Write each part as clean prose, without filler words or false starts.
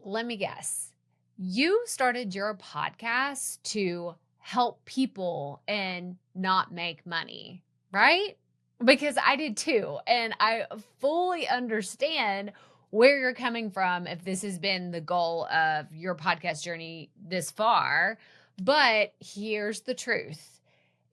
Let me guess. You started your podcast to help people and not make money, right? Because I did too. And I fully understand where you're coming from if this has been the goal of your podcast journey this far. But here's the truth.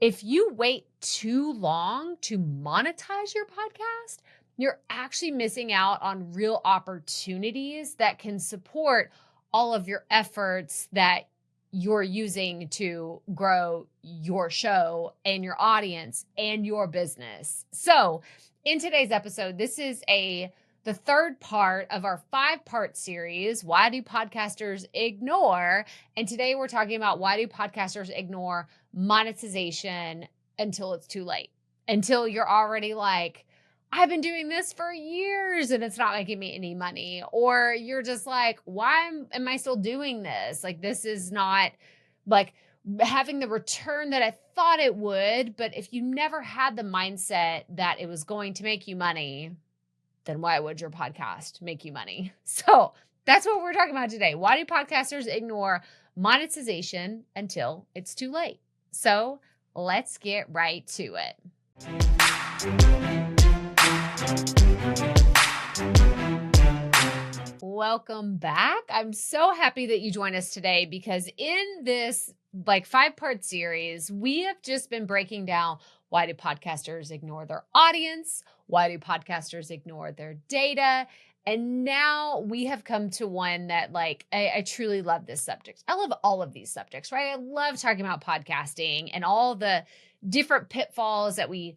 If you wait too long to monetize your podcast, you're actually missing out on real opportunities that can support all of your efforts that you're using to grow your show and your audience and your business. So, in today's episode, this is the third part of our 5-part series, Why Do Podcasters Ignore? And today we're talking about why do podcasters ignore monetization until it's too late, until you're already like, I've been doing this for years and it's not making me any money. Or you're just like, why am I still doing this? Like, this is not like having the return that I thought it would. But if you never had the mindset that it was going to make you money, then why would your podcast make you money? So that's what we're talking about today. Why do podcasters ignore monetization until it's too late? So let's get right to it. Welcome back. I'm so happy that you joined us today because in this 5-part series, we have just been breaking down why do podcasters ignore their audience? Why do podcasters ignore their data? And now we have come to one that I truly love this subject. I love all of these subjects, right? I love talking about podcasting and all the different pitfalls that we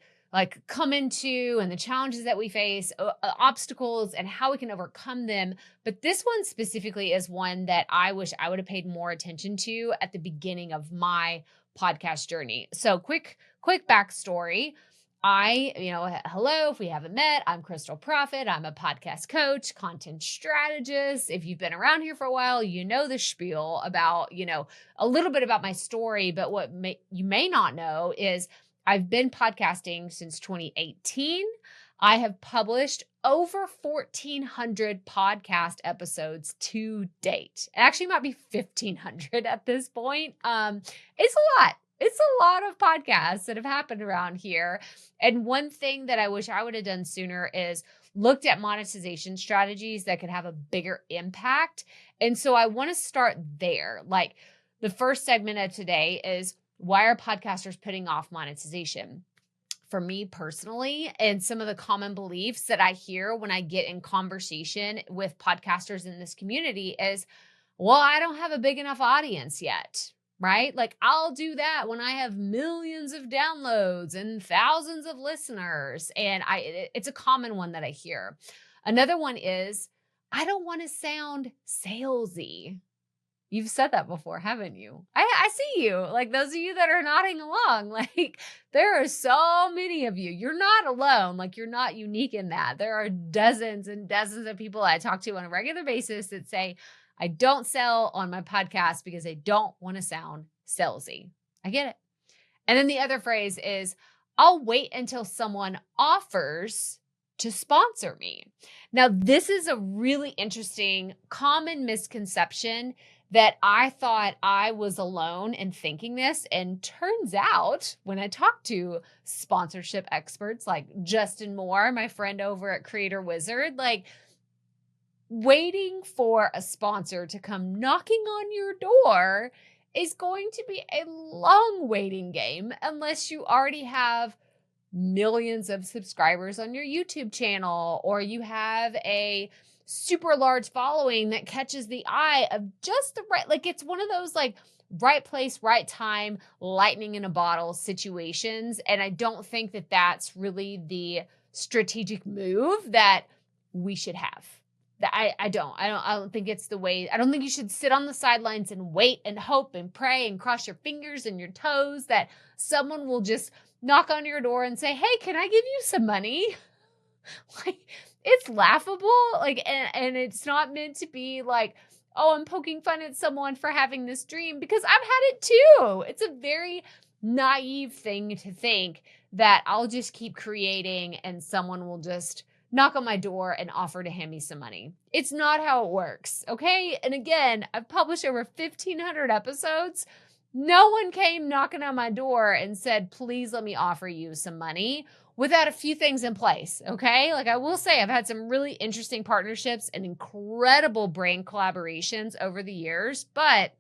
come into and the challenges that we face, obstacles and how we can overcome them. But this one specifically is one that I wish I would have paid more attention to at the beginning of my podcast journey. So quick backstory. Hello, if we haven't met, I'm Crystal Profit. I'm a podcast coach, content strategist. If you've been around here for a while, you know the spiel about, a little bit about my story, but what you may not know is I've been podcasting since 2018. I have published over 1,400 podcast episodes to date. It actually might be 1,500 at this point. It's a lot. It's a lot of podcasts that have happened around here. And one thing that I wish I would have done sooner is looked at monetization strategies that could have a bigger impact. And so I want to start there. Like the first segment of today is, why are podcasters putting off monetization? For me personally, and some of the common beliefs that I hear when I get in conversation with podcasters in this community is, well, I don't have a big enough audience yet, right? Like I'll do that when I have millions of downloads and thousands of listeners. And it's a common one that I hear. Another one is, I don't want to sound salesy. You've said that before, haven't you? I see you. Like those of you that are nodding along, like there are so many of you. You're not alone. Like you're not unique in that. There are dozens and dozens of people I talk to on a regular basis that say, I don't sell on my podcast because I don't want to sound salesy. I get it. And then the other phrase is, I'll wait until someone offers to sponsor me. Now, this is a really interesting common misconception that I thought I was alone in thinking this. And turns out when I talk to sponsorship experts like Justin Moore, my friend over at Creator Wizard, like waiting for a sponsor to come knocking on your door is going to be a long waiting game unless you already have millions of subscribers on your YouTube channel, or you have a super large following that catches the eye of just the right, it's one of those right place, right time, lightning in a bottle situations. And I don't think that that's really the strategic move that we should have. I don't think it's the way. I don't think you should sit on the sidelines and wait and hope and pray and cross your fingers and your toes that someone will just knock on your door and say, hey, can I give you some money? It's laughable. And it's not meant to be like, oh, I'm poking fun at someone for having this dream, because I've had it too. It's a very naive thing to think that I'll just keep creating and someone will just knock on my door and offer to hand me some money. It's not how it works, okay? And again, I've published over 1,500 episodes. No one came knocking on my door and said, please let me offer you some money without a few things in place, okay? Like I will say, I've had some really interesting partnerships and incredible brand collaborations over the years, but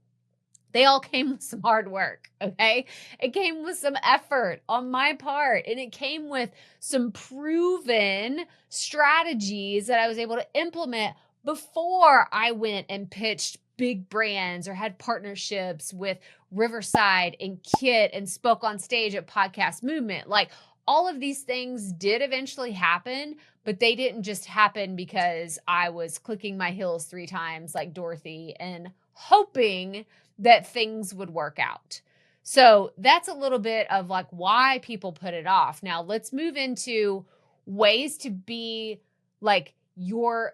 they all came with some hard work, okay? It came with some effort on my part, and it came with some proven strategies that I was able to implement before I went and pitched big brands or had partnerships with Riverside and Kit and spoke on stage at Podcast Movement. Like all of these things did eventually happen, but they didn't just happen because I was clicking my heels 3 times like Dorothy and hoping that things would work out. So that's a little bit of like why people put it off. Now let's move into ways to be like your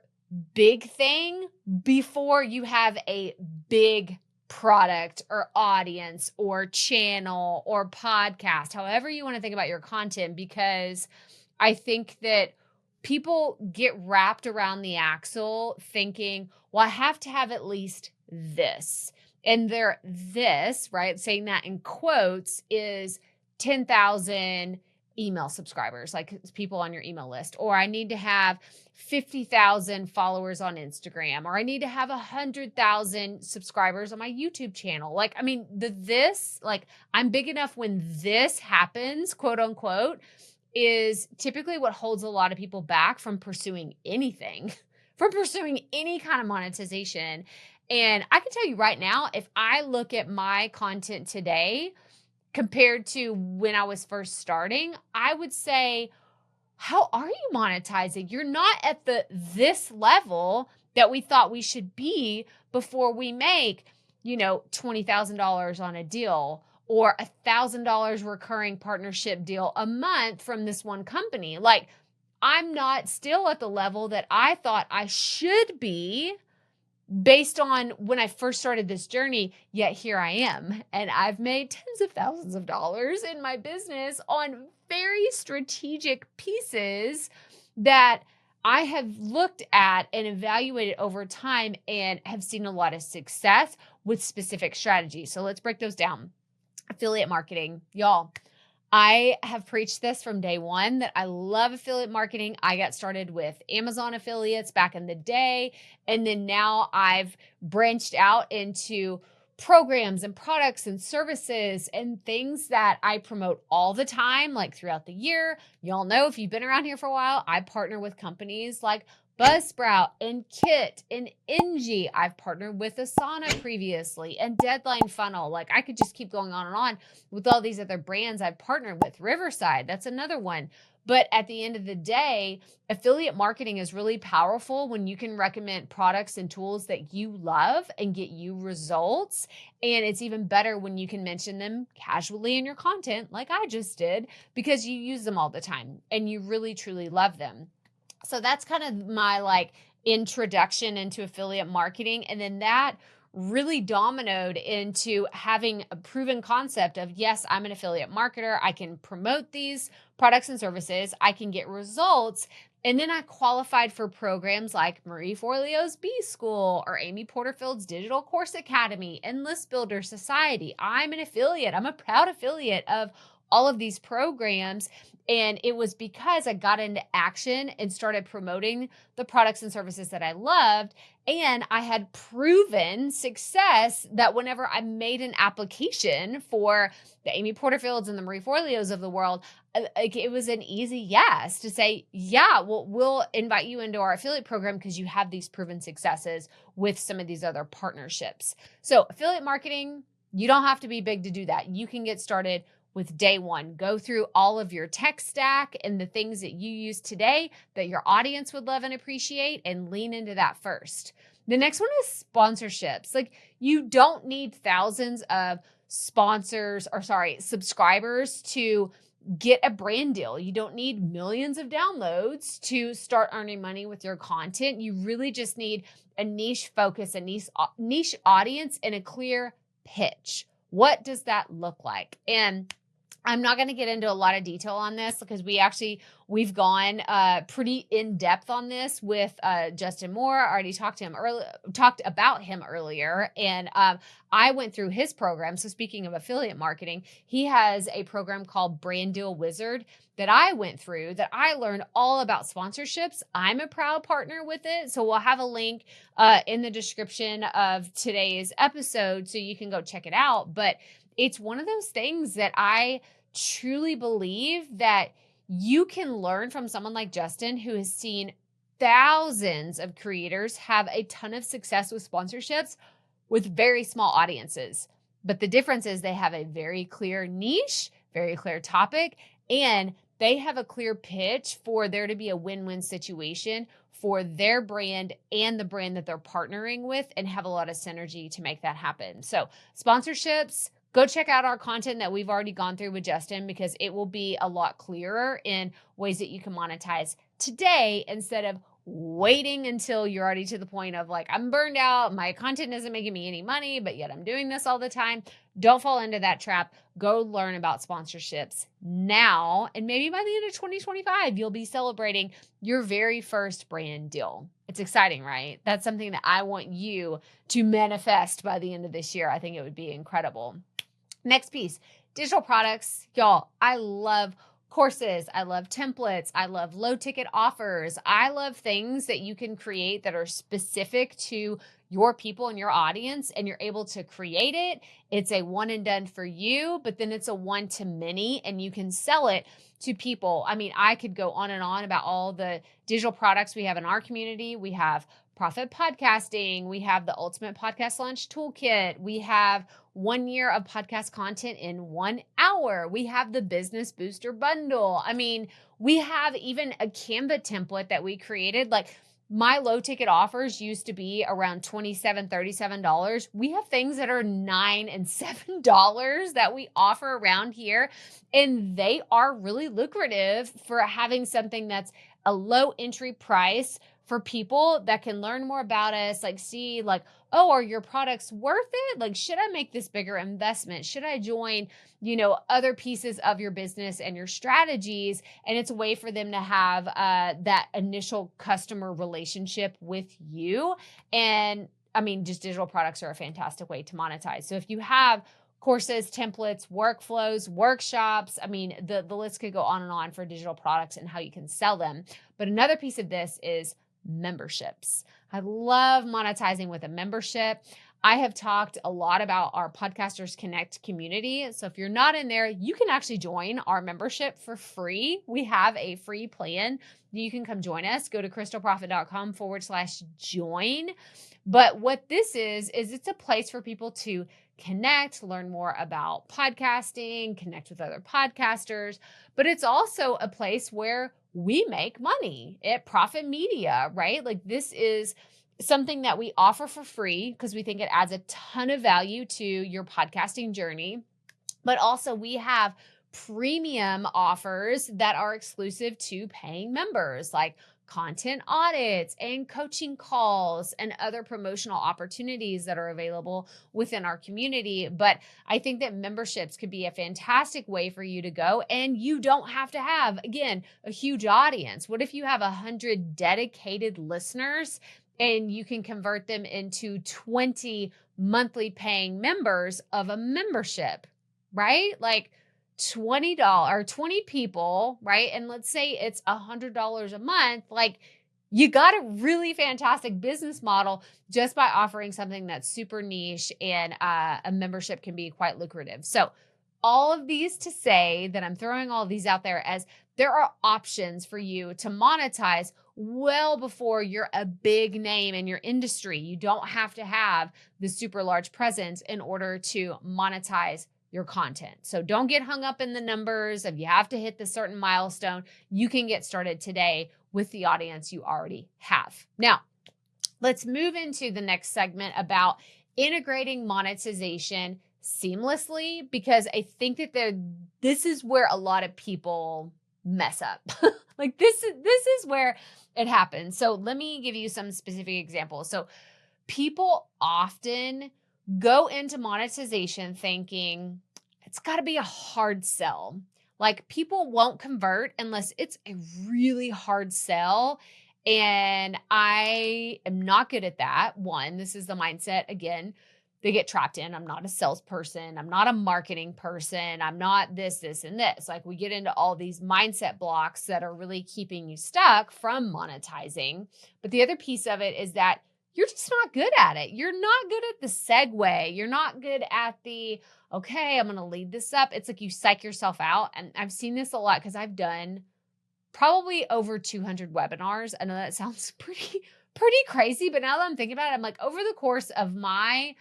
big thing before you have a big product or audience or channel or podcast, however you want to think about your content, because I think that people get wrapped around the axle thinking, well, I have to have at least this. And this, right, saying that in quotes, is 10,000 email subscribers, like people on your email list. Or I need to have 50,000 followers on Instagram. Or I need to have 100,000 subscribers on my YouTube channel. Like, I mean, like I'm big enough when this happens, quote unquote, is typically what holds a lot of people back from pursuing anything, from pursuing any kind of monetization. And I can tell you right now, if I look at my content today compared to when I was first starting, I would say, how are you monetizing? You're not at this level that we thought we should be before we make, $20,000 on a deal or $1,000 recurring partnership deal a month from this one company. Like, I'm not still at the level that I thought I should be based on when I first started this journey, yet here I am. And I've made tens of thousands of dollars in my business on very strategic pieces that I have looked at and evaluated over time and have seen a lot of success with specific strategies. So let's break those down. Affiliate marketing, y'all. I have preached this from day one that I love affiliate marketing. I got started with Amazon affiliates back in the day. And then now I've branched out into programs and products and services and things that I promote all the time, like throughout the year. Y'all know if you've been around here for a while, I partner with companies like Buzzsprout and Kit and Engie. I've partnered with Asana previously and Deadline Funnel. Like I could just keep going on with all these other brands I've partnered with. Riverside, that's another one. But at the end of the day, affiliate marketing is really powerful when you can recommend products and tools that you love and get you results. And it's even better when you can mention them casually in your content, like I just did, because you use them all the time and you really, truly love them. So that's kind of my introduction into affiliate marketing. And then that really dominoed into having a proven concept of, yes, I'm an affiliate marketer. I can promote these products and services. I can get results. And then I qualified for programs like Marie Forleo's B School or Amy Porterfield's Digital Course Academy and List Builder Society. I'm an affiliate. I'm a proud affiliate of all of these programs. And it was because I got into action and started promoting the products and services that I loved. And I had proven success that whenever I made an application for the Amy Porterfields and the Marie Forleos of the world, it was an easy yes to say, yeah, well, we'll invite you into our affiliate program because you have these proven successes with some of these other partnerships. So affiliate marketing, you don't have to be big to do that. You can get started with day one. Go through all of your tech stack and the things that you use today that your audience would love and appreciate, and lean into that first. The next one is sponsorships. Like, you don't need thousands of subscribers to get a brand deal. You don't need millions of downloads to start earning money with your content. You really just need a niche focus, a niche audience, and a clear pitch. What does that look like? And I'm not going to get into a lot of detail on this because we've gone pretty in depth on this with Justin Moore. I already talked about him earlier, and I went through his program. So speaking of affiliate marketing, he has a program called Brand Deal Wizard that I went through that I learned all about sponsorships. I'm a proud partner with it. So we'll have a link in the description of today's episode so you can go check it out. But it's one of those things that I truly believe that you can learn from someone like Justin, who has seen thousands of creators have a ton of success with sponsorships with very small audiences. But the difference is they have a very clear niche, very clear topic, and they have a clear pitch for there to be a win-win situation for their brand and the brand that they're partnering with, and have a lot of synergy to make that happen. So sponsorships, go check out our content that we've already gone through with Justin, because it will be a lot clearer in ways that you can monetize today instead of waiting until you're already to the point of like, I'm burned out, my content isn't making me any money, but yet I'm doing this all the time. Don't fall into that trap. Go learn about sponsorships now. And maybe by the end of 2025, you'll be celebrating your very first brand deal. It's exciting, right? That's something that I want you to manifest by the end of this year. I think it would be incredible. Next piece, digital products. Y'all, I love courses. I love templates. I love low ticket offers. I love things that you can create that are specific to your people and your audience, and you're able to create it. It's a one and done for you, but then it's a one to many, and you can sell it to people. I mean, I could go on and on about all the digital products we have in our community. We have Profit Podcasting. We have the Ultimate Podcast Launch Toolkit. We have 1 year of podcast content in 1 hour. We have the Business Booster Bundle. I mean, we have even a Canva template that we created. Like, my low ticket offers used to be around $27, $37. We have things that are $9 and $7 that we offer around here. And they are really lucrative for having something that's a low entry price for people that can learn more about us, like see like, oh, are your products worth it? Like, should I make this bigger investment? Should I join, other pieces of your business and your strategies? And it's a way for them to have that initial customer relationship with you. And I mean, just digital products are a fantastic way to monetize. So if you have courses, templates, workflows, workshops, I mean, the list could go on and on for digital products and how you can sell them. But another piece of this is memberships. I love monetizing with a membership. I have talked a lot about our Podcasters Connect community. So if you're not in there, you can actually join our membership for free. We have a free plan. You can come join us. Go to crystalprofit.com/join. But what this is it's a place for people to connect, learn more about podcasting, connect with other podcasters. But it's also a place where we make money at Profit Media, right? Like, this is something that we offer for free because we think it adds a ton of value to your podcasting journey. But also we have premium offers that are exclusive to paying members, like content audits and coaching calls and other promotional opportunities that are available within our community. But I think that memberships could be a fantastic way for you to go, and you don't have to have, again, a huge audience. What if you have 100 dedicated listeners and you can convert them into 20 monthly paying members of a membership, right? Like, $20 or 20 people, right? And let's say it's $100 a month. Like, you got a really fantastic business model just by offering something that's super niche, and a membership can be quite lucrative. So all of these to say that I'm throwing all of these out there as there are options for you to monetize well before you're a big name in your industry. You don't have to have the super large presence in order to monetize your content. So don't get hung up in the numbers. If you have to hit the certain milestone, you can get started today with the audience you already have. Now, let's move into the next segment about integrating monetization seamlessly, because I think that this is where a lot of people mess up. Like, this is where it happens. So let me give you some specific examples. So people often go into monetization thinking, it's got to be a hard sell. Like people won't convert unless it's a really hard sell. And I am not good at that. One, this is the mindset again, they get trapped in. I'm not a salesperson. I'm not a marketing person. I'm not this, and this. Like we get into all these mindset blocks that are really keeping you stuck from monetizing. But the other piece of it is that you're just not good at it. You're not good at the segue. You're not good at the, okay, I'm going to lead this up. It's like you psych yourself out. And I've seen this a lot because I've done probably over 200 webinars. I know that sounds pretty crazy, but now that I'm thinking about it, I'm like, over the course of my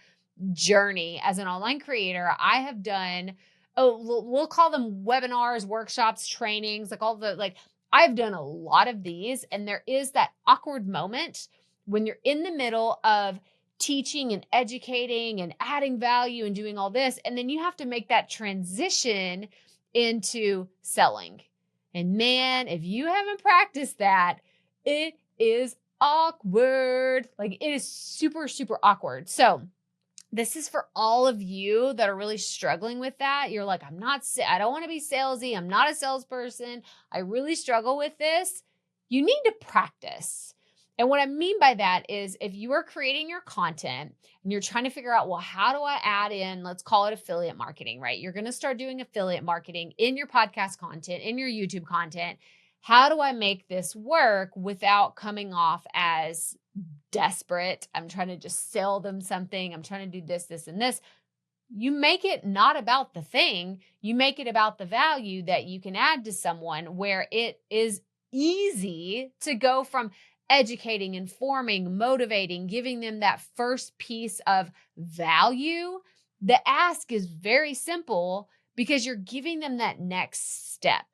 journey as an online creator, I have done, we'll call them webinars, workshops, trainings, like all the, like, I've done a lot of these. And there is that awkward moment when you're in the middle of teaching and educating and adding value and doing all this. And then you have to make that transition into selling. And man, if you haven't practiced that, it is awkward. Like it is super, super awkward. So this is for all of you that are really struggling with that. You're like, I don't want to be salesy. I'm not a salesperson. I really struggle with this. You need to practice. And what I mean by that is if you are creating your content and you're trying to figure out, well, how do I add in, let's call it affiliate marketing, right? You're going to start doing affiliate marketing in your podcast content, in your YouTube content. How do I make this work without coming off as desperate? I'm trying to just sell them something. I'm trying to do this, and this. You make it not about the thing. You make it about the value that you can add to someone where it is easy to go from educating, informing, motivating, giving them that first piece of value. The ask is very simple because you're giving them that next step.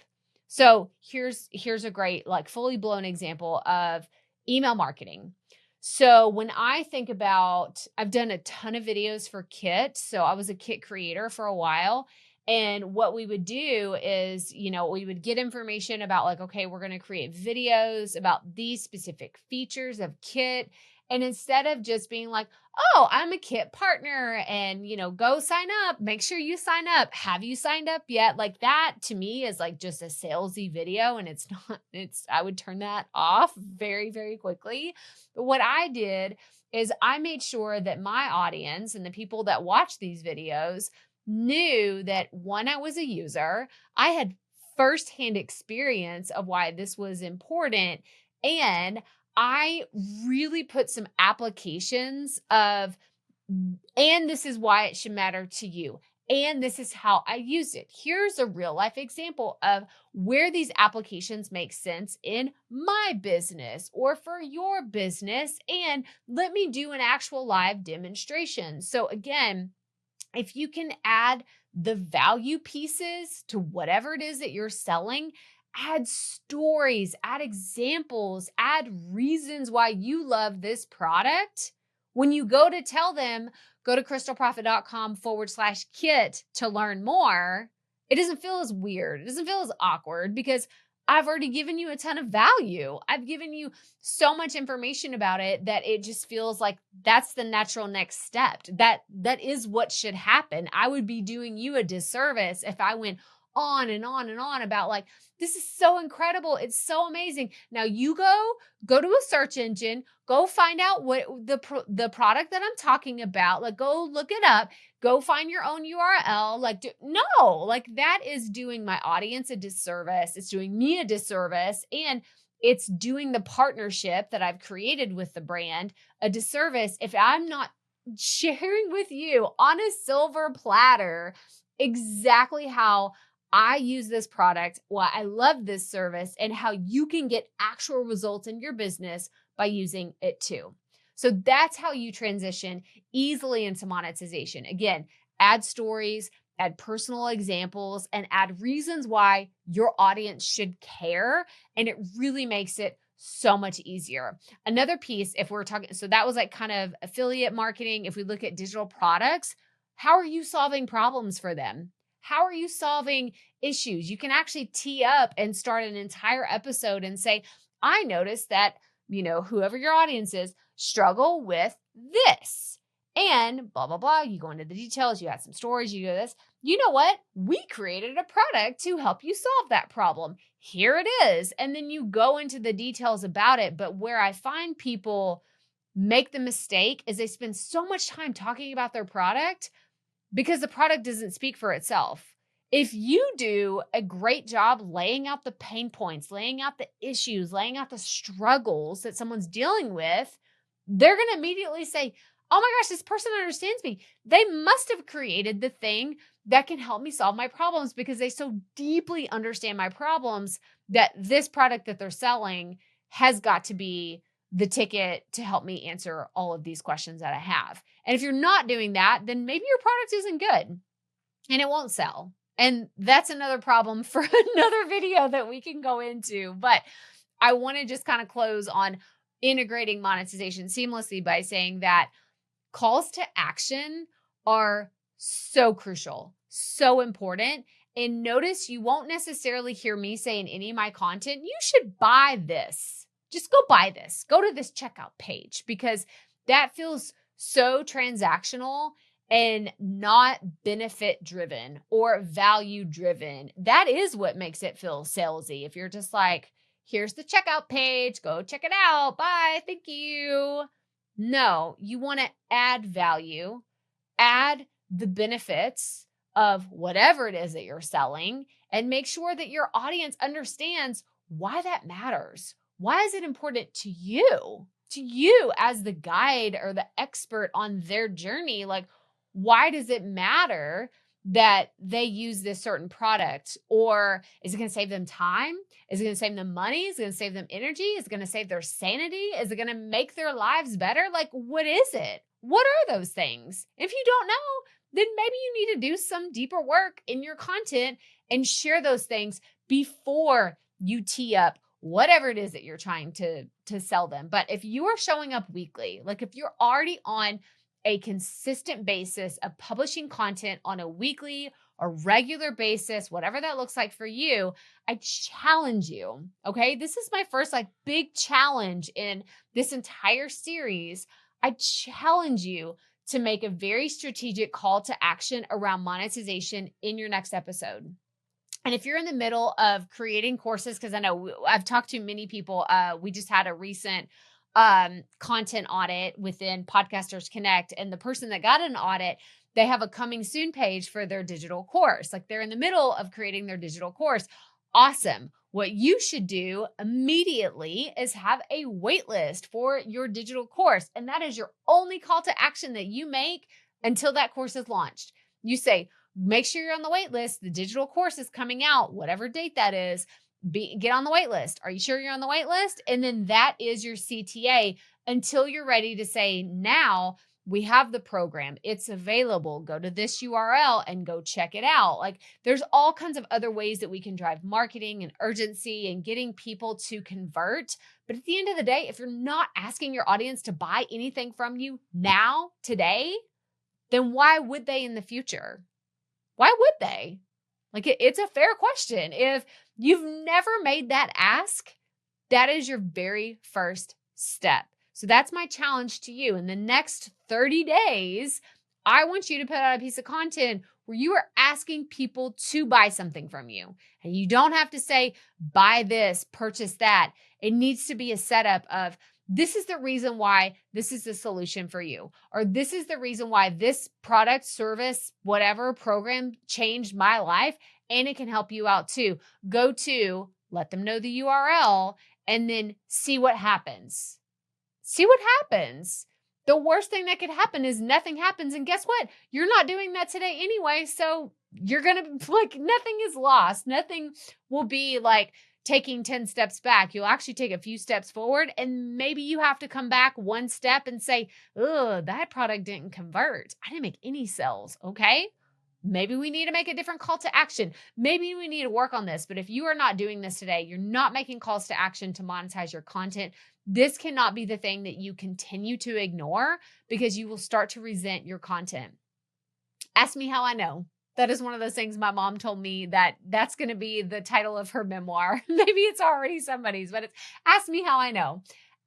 So here's a great, like fully blown example of email marketing. So when I think about, I've done a ton of videos for kit. So I was a kit creator for a while. And what we would do is, we would get information about like, okay, we're going to create videos about these specific features of kit. And instead of just being like, oh, I'm a kit partner and, go sign up, make sure you sign up. Have you signed up yet? Like that to me is like just a salesy video. And I would turn that off very, very quickly. But what I did is I made sure that my audience and the people that watch these videos knew that one, I was a user. I had firsthand experience of why this was important. And I really put some applications of, and this is why it should matter to you. And this is how I use it. Here's a real life example of where these applications make sense in my business or for your business. And let me do an actual live demonstration. So again, if you can add the value pieces to whatever it is that you're selling, add stories, add examples, add reasons why you love this product. When you go to tell them, go to crystalprofit.com/kit to learn more, it doesn't feel as weird. It doesn't feel as awkward because I've already given you a ton of value. I've given you so much information about it that it just feels like that's the natural next step. That is what should happen. I would be doing you a disservice if I went on and on and on about like, this is so incredible. It's so amazing. Now you go to a search engine, go find out what the product that I'm talking about, like go look it up, go find your own URL. No, like that is doing my audience a disservice. It's doing me a disservice. And it's doing the partnership that I've created with the brand a disservice if I'm not sharing with you on a silver platter exactly how I use this product, why I love this service, and how you can get actual results in your business by using it too. So that's how you transition easily into monetization. Again, add stories, add personal examples, and add reasons why your audience should care. And it really makes it so much easier. Another piece, if we're talking, so that was like kind of affiliate marketing. If we look at digital products, how are you solving problems for them? How are you solving issues? You can actually tee up and start an entire episode and say, I noticed that, whoever your audience is, struggle with this. and blah, blah, blah. You go into the details, you add some stories, you do this. You know what? We created a product to help you solve that problem. Here it is. And then you go into the details about it. But where I find people make the mistake is they spend so much time talking about their product because the product doesn't speak for itself. If you do a great job laying out the pain points, laying out the issues, laying out the struggles that someone's dealing with, they're going to immediately say, oh my gosh, this person understands me. They must have created the thing that can help me solve my problems because they so deeply understand my problems that this product that they're selling has got to be the ticket to help me answer all of these questions that I have. And if you're not doing that, then maybe your product isn't good and it won't sell. And that's another problem for another video that we can go into. But I want to just kind of close on integrating monetization seamlessly by saying that calls to action are so crucial, so important. And notice you won't necessarily hear me say in any of my content, you should buy this. Just go buy this. Go to this checkout page because that feels so transactional and not benefit driven or value driven. That is what makes it feel salesy. If you're just like, here's the checkout page, go check it out. Bye. Thank you. No, you want to add value, add the benefits of whatever it is that you're selling, and make sure that your audience understands why that matters. Why is it important to you as the guide or the expert on their journey? Like, why does it matter that they use this certain product? Or is it going to save them time? Is it going to save them money? Is it going to save them energy? Is it going to save their sanity? Is it going to make their lives better? Like, what is it? What are those things? If you don't know, then maybe you need to do some deeper work in your content and share those things before you tee up whatever it is that you're trying to sell them. But if you are showing up weekly, like if you're already on a consistent basis of publishing content on a weekly or regular basis, whatever that looks like for you, I challenge you, okay? This is my first like big challenge in this entire series. I challenge you to make a very strategic call to action around monetization in your next episode. And if you're in the middle of creating courses, because I know I've talked to many people, we just had a recent content audit within Podcasters Connect, and the person that got an audit, they have a coming soon page for their digital course. Like they're in the middle of creating their digital course. Awesome. What you should do immediately is have a wait list for your digital course. And that is your only call to action that you make until that course is launched. You say, make sure you're on the wait list. The digital course is coming out, whatever date that is. Get on the wait list. Are you sure you're on the wait list? And then that is your CTA until you're ready to say, now we have the program. It's available. Go to this URL and go check it out. Like there's all kinds of other ways that we can drive marketing and urgency and getting people to convert. But at the end of the day, if you're not asking your audience to buy anything from you now, today, then why would they in the future? Why would they? Like it's a fair question. If you've never made that ask, that is your very first step. So that's my challenge to you. In the next 30 days, I want you to put out a piece of content where you are asking people to buy something from you. And you don't have to say, buy this, purchase that. It needs to be a setup of, this is the reason why this is the solution for you. Or this is the reason why this product, service, whatever program changed my life, and it can help you out too. Go to, let them know the URL, and then see what happens. See what happens. The worst thing that could happen is nothing happens. And guess what? You're not doing that today anyway. So you're going to, like, nothing is lost. Nothing will be like taking 10 steps back. You'll actually take a few steps forward, and maybe you have to come back one step and say, oh, that product didn't convert. I didn't make any sales. Okay. Maybe we need to make a different call to action. Maybe we need to work on this. But if you are not doing this today, you're not making calls to action to monetize your content, this cannot be the thing that you continue to ignore because you will start to resent your content. Ask me how I know. That is one of those things my mom told me that's going to be the title of her memoir. Maybe it's already somebody's, but it's Ask Me How I Know.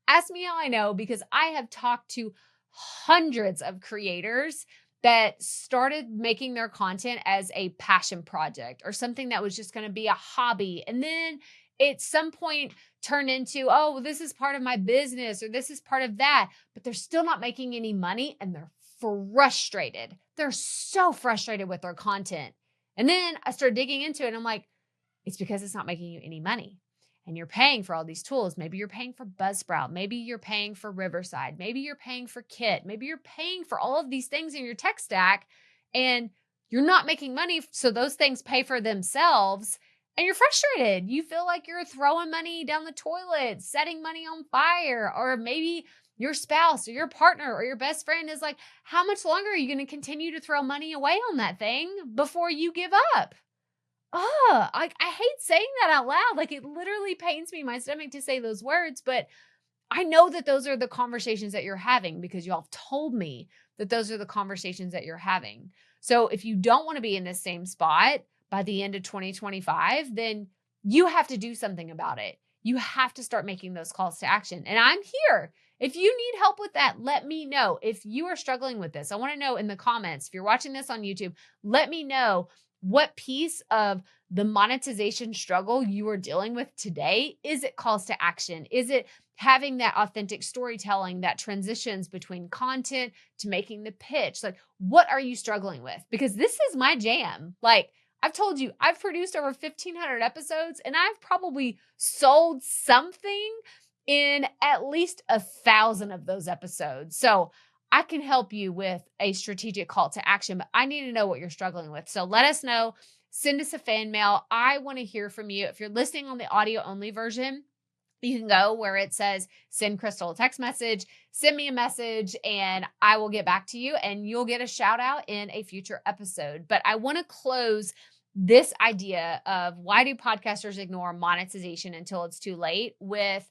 Ask me how I know because I have talked to hundreds of creators that started making their content as a passion project or something that was just going to be a hobby. And then at some point turned into, oh, well, this is part of my business or this is part of that, but they're still not making any money and they're frustrated. They're so frustrated with their content. And then I started digging into it and I'm like, it's because it's not making you any money. And you're paying for all these tools. Maybe you're paying for Buzzsprout. Maybe you're paying for Riverside. Maybe you're paying for Kit. Maybe you're paying for all of these things in your tech stack and you're not making money. So those things pay for themselves and you're frustrated. You feel like you're throwing money down the toilet, setting money on fire, or maybe your spouse or your partner or your best friend is like, how much longer are you going to continue to throw money away on that thing before you give up? Oh, I hate saying that out loud. Like it literally pains me in my stomach to say those words, but I know that those are the conversations that you're having because y'all have told me that those are the conversations that you're having. So if you don't want to be in this same spot by the end of 2025, then you have to do something about it. You have to start making those calls to action. And I'm here. If you need help with that, let me know. If you are struggling with this, I want to know in the comments. If you're watching this on YouTube, let me know what piece of the monetization struggle you are dealing with today. Is it calls to action? Is it having that authentic storytelling that transitions between content to making the pitch? Like, what are you struggling with? Because this is my jam. Like, I've told you, I've produced over 1,500 episodes and I've probably sold something in at least 1,000 of those episodes. So I can help you with a strategic call to action, but I need to know what you're struggling with. So let us know. Send us a fan mail. I want to hear from you. If you're listening on the audio only version, you can go where it says send Crystal a text message, send me a message, and I will get back to you and you'll get a shout out in a future episode. But I want to close this idea of why do podcasters ignore monetization until it's too late with,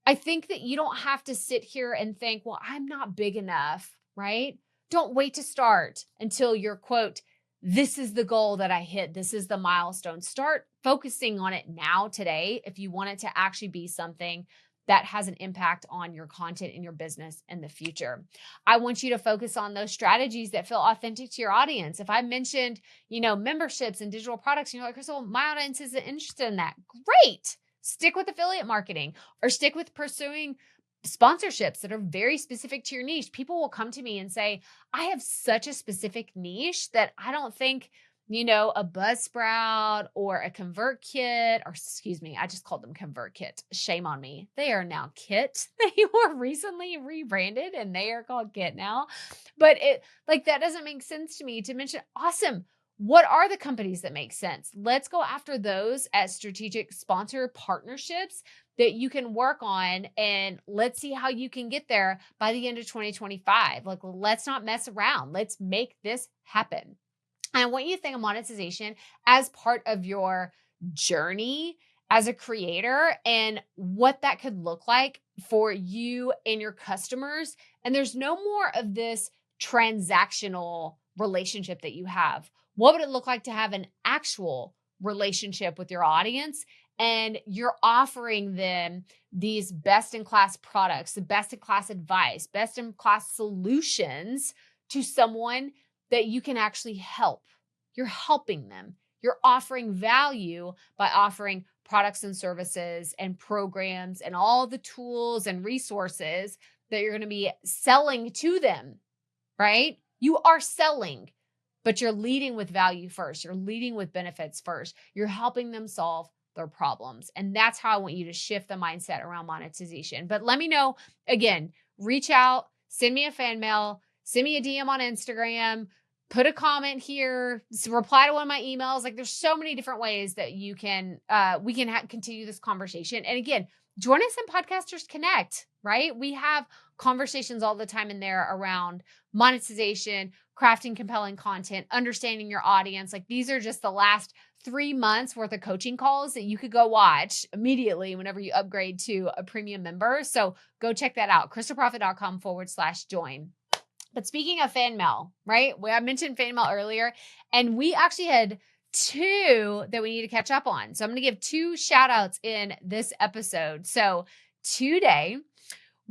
I think that you don't have to sit here and think, well, I'm not big enough, right? Don't wait to start until you're, quote, this is the goal that I hit. This is the milestone. Start focusing on it now, today, if you want it to actually be something that has an impact on your content and your business in the future. I want you to focus on those strategies that feel authentic to your audience. If I mentioned, memberships and digital products, and you're like, Crystal, my audience isn't interested in that. Great. Stick with affiliate marketing or stick with pursuing sponsorships that are very specific to your niche. People will come to me and say, I have such a specific niche that I don't think, a Buzzsprout or a ConvertKit, or excuse me, I just called them ConvertKit. Shame on me. They are now Kit. They were recently rebranded and they are called Kit now. But that doesn't make sense to me to mention. Awesome. What are the companies that make sense? Let's go after those as strategic sponsor partnerships that you can work on, and let's see how you can get there by the end of 2025. Like, let's not mess around. Let's make this happen. And I want you to think of monetization as part of your journey as a creator and what that could look like for you and your customers. And there's no more of this transactional relationship that you have. What would it look like to have an actual relationship with your audience? And you're offering them these best-in-class products, the best-in-class advice, best-in-class solutions to someone that you can actually help. You're helping them. You're offering value by offering products and services and programs and all the tools and resources that you're going to be selling to them, right? You are selling, but you're leading with value first. You're leading with benefits first. You're helping them solve their problems. And that's how I want you to shift the mindset around monetization. But let me know, again, reach out, send me a fan mail, send me a DM on Instagram, put a comment here, reply to one of my emails. Like, there's so many different ways that you can, we can continue this conversation. And again, join us in Podcasters Connect, right? We have conversations all the time in there around monetization, crafting compelling content, understanding your audience. Like, these are just the last 3 months worth of coaching calls that you could go watch immediately whenever you upgrade to a premium member. So go check that out, crystalprofit.com/join. But speaking of fan mail, right? I mentioned fan mail earlier, and we actually had 2 that we need to catch up on. So I'm going to give 2 shout outs in this episode. So today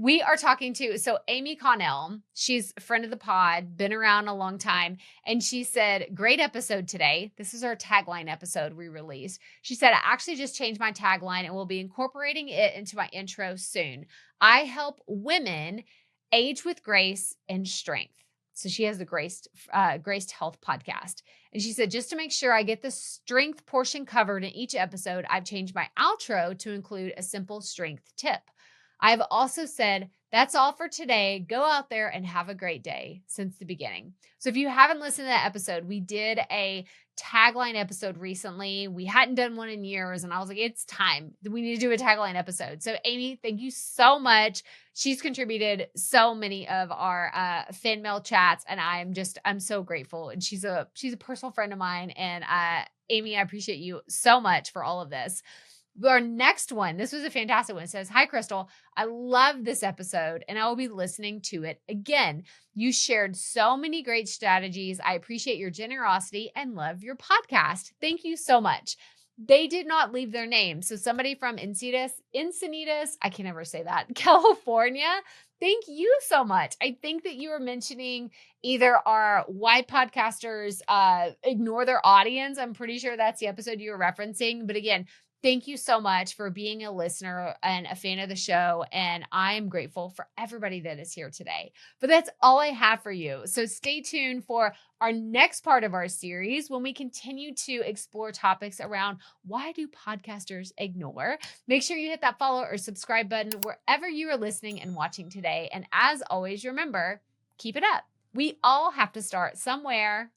We are talking to, so Amy Connell, she's a friend of the pod, been around a long time. And she said, great episode today. This is our tagline episode we released. She said, I actually just changed my tagline and will be incorporating it into my intro soon. I help women age with grace and strength. So she has the Graced Health podcast. And she said, just to make sure I get the strength portion covered in each episode, I've changed my outro to include a simple strength tip. I've also said, that's all for today. Go out there and have a great day since the beginning. So if you haven't listened to that episode, we did a tagline episode recently. We hadn't done one in years. And I was like, it's time. We need to do a tagline episode. So Amy, thank you so much. She's contributed so many of our fan mail chats. And I'm so grateful. And she's a personal friend of mine. And Amy, I appreciate you so much for all of this. Our next one, this was a fantastic one. It says, hi, Crystal. I love this episode and I will be listening to it again. You shared so many great strategies. I appreciate your generosity and love your podcast. Thank you so much. They did not leave their name. So somebody from Encinitas, I can never say that, California. Thank you so much. I think that you were mentioning either our why podcasters ignore their audience. I'm pretty sure that's the episode you were referencing. But again, thank you so much for being a listener and a fan of the show. And I'm grateful for everybody that is here today. But that's all I have for you. So stay tuned for our next part of our series when we continue to explore topics around why do podcasters ignore? Make sure you hit that follow or subscribe button wherever you are listening and watching today. And as always, remember, keep it up. We all have to start somewhere.